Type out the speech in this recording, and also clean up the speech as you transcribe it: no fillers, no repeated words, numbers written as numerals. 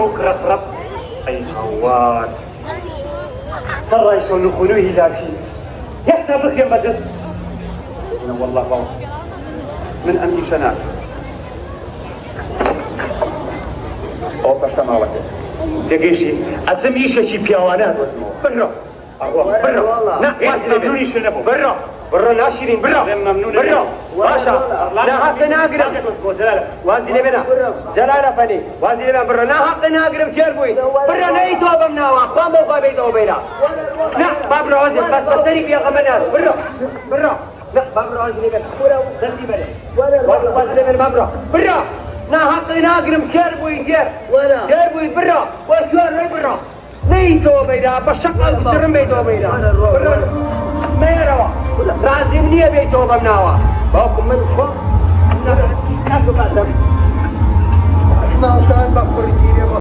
رب أي خوات ترى يسولوا خلوه ذاكي يحسبك يا بدر أنا والله بابا من أمي شناك أو بسماوات دقيشي أزم إيش شي بيوانات برا برا لا ممنون يشنبو برا لا شيرين برا باشا لا حق ناقرم وانزل بنا جلالة فني وانزل بنا برا لا حق ناقرم شيربوي برا نيتو بمناوا قام وقا بيتو بينا لا بابرا وانزل بس بسري بيا غمناس برا لا بابرا وانزل بنا وانزل بنا برا لا حق ناقرم شيربوي شيربوي برا وشوار برا نيتو بينا بشقل سرم بيتو بينا ما يروا رازمني بيتو بمناوا باكم من خو ما كان بقول